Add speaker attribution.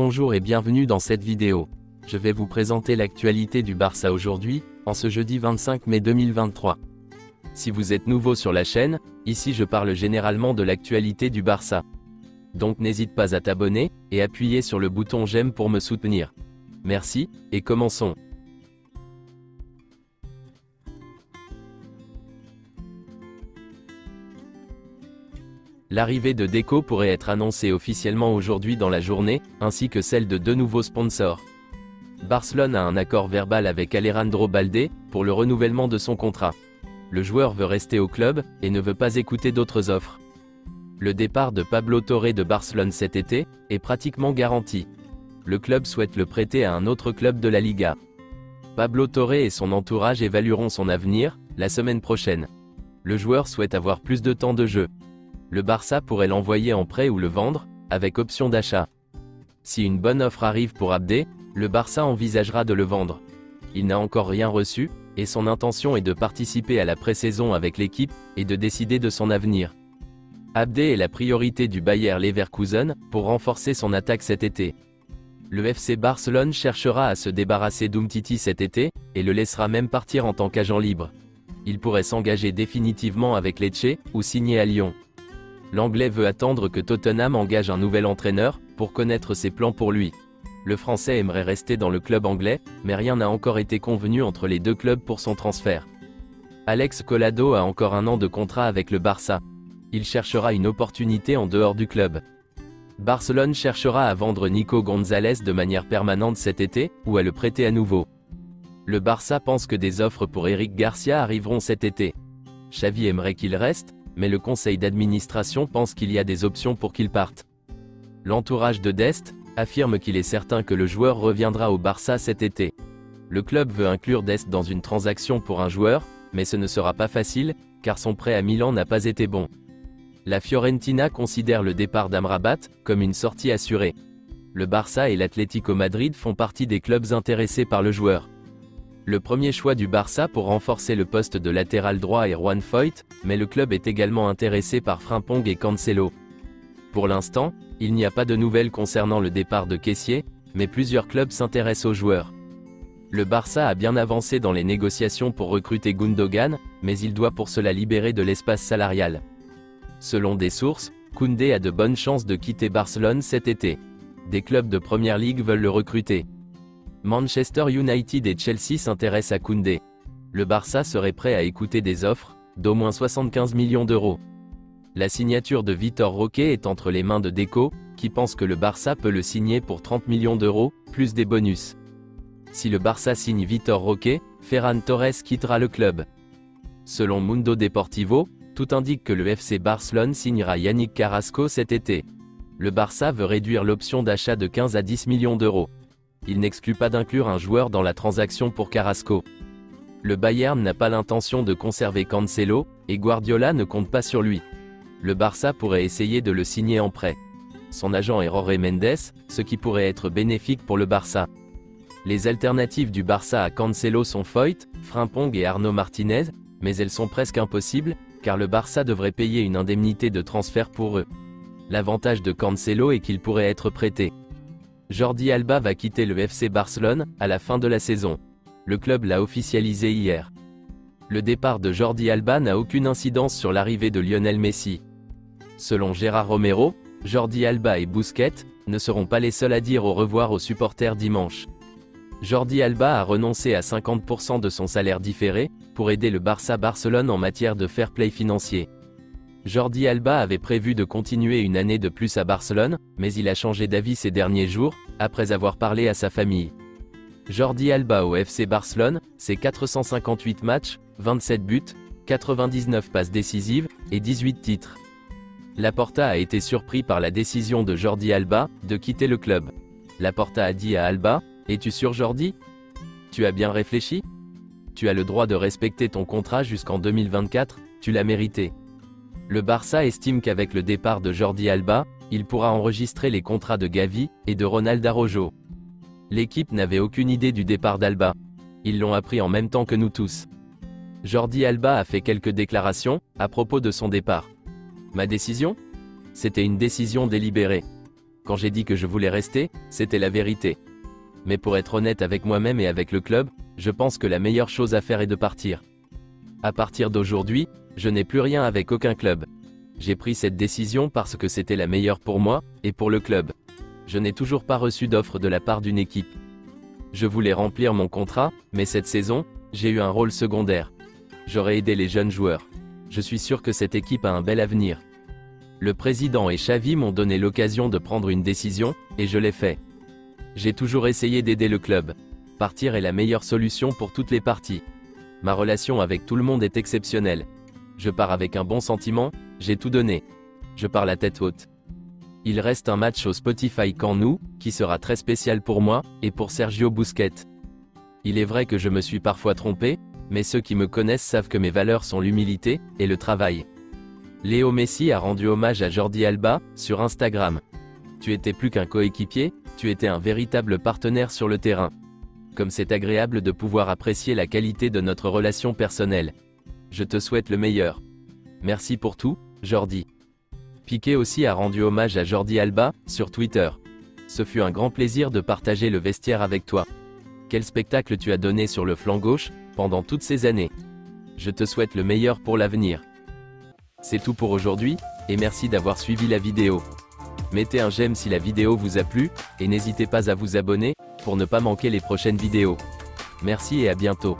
Speaker 1: Bonjour et bienvenue dans cette vidéo. Je vais vous présenter l'actualité du Barça aujourd'hui, en ce jeudi 25 mai 2023. Si vous êtes nouveau sur la chaîne, ici je parle généralement de l'actualité du Barça. Donc n'hésite pas à t'abonner, et appuyer sur le bouton j'aime pour me soutenir. Merci, et commençons. L'arrivée de Deco pourrait être annoncée officiellement aujourd'hui dans la journée, ainsi que celle de deux nouveaux sponsors. Barcelone a un accord verbal avec Alejandro Balde, pour le renouvellement de son contrat. Le joueur veut rester au club, et ne veut pas écouter d'autres offres. Le départ de Pablo Torre de Barcelone cet été, est pratiquement garanti. Le club souhaite le prêter à un autre club de la Liga. Pablo Torre et son entourage évalueront son avenir, la semaine prochaine. Le joueur souhaite avoir plus de temps de jeu. Le Barça pourrait l'envoyer en prêt ou le vendre, avec option d'achat. Si une bonne offre arrive pour Abde, le Barça envisagera de le vendre. Il n'a encore rien reçu, et son intention est de participer à la pré-saison avec l'équipe, et de décider de son avenir. Abde est la priorité du Bayer Leverkusen, pour renforcer son attaque cet été. Le FC Barcelone cherchera à se débarrasser d'Umtiti cet été, et le laissera même partir en tant qu'agent libre. Il pourrait s'engager définitivement avec Lecce, ou signer à Lyon. L'Anglais veut attendre que Tottenham engage un nouvel entraîneur, pour connaître ses plans pour lui. Le Français aimerait rester dans le club anglais, mais rien n'a encore été convenu entre les deux clubs pour son transfert. Alex Collado a encore un an de contrat avec le Barça. Il cherchera une opportunité en dehors du club. Barcelone cherchera à vendre Nico Gonzalez de manière permanente cet été, ou à le prêter à nouveau. Le Barça pense que des offres pour Eric Garcia arriveront cet été. Xavi aimerait qu'il reste, mais le conseil d'administration pense qu'il y a des options pour qu'il parte. L'entourage de Dest affirme qu'il est certain que le joueur reviendra au Barça cet été. Le club veut inclure Dest dans une transaction pour un joueur, mais ce ne sera pas facile, car son prêt à Milan n'a pas été bon. La Fiorentina considère le départ d'Amrabat comme une sortie assurée. Le Barça et l'Atlético Madrid font partie des clubs intéressés par le joueur. Le premier choix du Barça pour renforcer le poste de latéral droit est Juan Foyth, mais le club est également intéressé par Frimpong et Cancelo. Pour l'instant, il n'y a pas de nouvelles concernant le départ de Kessié, mais plusieurs clubs s'intéressent aux joueurs. Le Barça a bien avancé dans les négociations pour recruter Gundogan, mais il doit pour cela libérer de l'espace salarial. Selon des sources, Koundé a de bonnes chances de quitter Barcelone cet été. Des clubs de première ligue veulent le recruter. Manchester United et Chelsea s'intéressent à Koundé. Le Barça serait prêt à écouter des offres, d'au moins 75 millions d'euros. La signature de Vitor Roque est entre les mains de Deco, qui pense que le Barça peut le signer pour 30 millions d'euros, plus des bonus. Si le Barça signe Vitor Roque, Ferran Torres quittera le club. Selon Mundo Deportivo, tout indique que le FC Barcelone signera Yannick Carrasco cet été. Le Barça veut réduire l'option d'achat de 15 à 10 millions d'euros. Il n'exclut pas d'inclure un joueur dans la transaction pour Carrasco. Le Bayern n'a pas l'intention de conserver Cancelo, et Guardiola ne compte pas sur lui. Le Barça pourrait essayer de le signer en prêt. Son agent est Jorge Mendes, ce qui pourrait être bénéfique pour le Barça. Les alternatives du Barça à Cancelo sont Foyth, Frimpong et Arnaud Martinez, mais elles sont presque impossibles, car le Barça devrait payer une indemnité de transfert pour eux. L'avantage de Cancelo est qu'il pourrait être prêté. Jordi Alba va quitter le FC Barcelone, à la fin de la saison. Le club l'a officialisé hier. Le départ de Jordi Alba n'a aucune incidence sur l'arrivée de Lionel Messi. Selon Gérard Romero, Jordi Alba et Busquets ne seront pas les seuls à dire au revoir aux supporters dimanche. Jordi Alba a renoncé à 50% de son salaire différé, pour aider le Barça Barcelone en matière de fair play financier. Jordi Alba avait prévu de continuer une année de plus à Barcelone, mais il a changé d'avis ces derniers jours, après avoir parlé à sa famille. Jordi Alba au FC Barcelone, c'est 458 matchs, 27 buts, 99 passes décisives, et 18 titres. Laporta a été surpris par la décision de Jordi Alba, de quitter le club. Laporta a dit à Alba, « Es-tu sûr Jordi? Tu as bien réfléchi? Tu as le droit de respecter ton contrat jusqu'en 2024, tu l'as mérité. » Le Barça estime qu'avec le départ de Jordi Alba, il pourra enregistrer les contrats de Gavi et de Ronald Araujo. L'équipe n'avait aucune idée du départ d'Alba. Ils l'ont appris en même temps que nous tous. Jordi Alba a fait quelques déclarations à propos de son départ. Ma décision? C'était une décision délibérée. Quand j'ai dit que je voulais rester, c'était la vérité. Mais pour être honnête avec moi-même et avec le club, je pense que la meilleure chose à faire est de partir. À partir d'aujourd'hui, je n'ai plus rien avec aucun club. J'ai pris cette décision parce que c'était la meilleure pour moi, et pour le club. Je n'ai toujours pas reçu d'offre de la part d'une équipe. Je voulais remplir mon contrat, mais cette saison, j'ai eu un rôle secondaire. J'aurais aidé les jeunes joueurs. Je suis sûr que cette équipe a un bel avenir. Le président et Xavi m'ont donné l'occasion de prendre une décision, et je l'ai fait. J'ai toujours essayé d'aider le club. Partir est la meilleure solution pour toutes les parties. Ma relation avec tout le monde est exceptionnelle. Je pars avec un bon sentiment, j'ai tout donné. Je pars la tête haute. Il reste un match au Spotify Camp Nou, qui sera très spécial pour moi, et pour Sergio Busquets. Il est vrai que je me suis parfois trompé, mais ceux qui me connaissent savent que mes valeurs sont l'humilité, et le travail. Léo Messi a rendu hommage à Jordi Alba, sur Instagram. Tu étais plus qu'un coéquipier, tu étais un véritable partenaire sur le terrain. Comme c'est agréable de pouvoir apprécier la qualité de notre relation personnelle. Je te souhaite le meilleur. Merci pour tout, Jordi. Piqué aussi a rendu hommage à Jordi Alba, sur Twitter. Ce fut un grand plaisir de partager le vestiaire avec toi. Quel spectacle tu as donné sur le flanc gauche, pendant toutes ces années. Je te souhaite le meilleur pour l'avenir. C'est tout pour aujourd'hui, et merci d'avoir suivi la vidéo. Mettez un j'aime si la vidéo vous a plu, et n'hésitez pas à vous abonner, pour ne pas manquer les prochaines vidéos. Merci et à bientôt.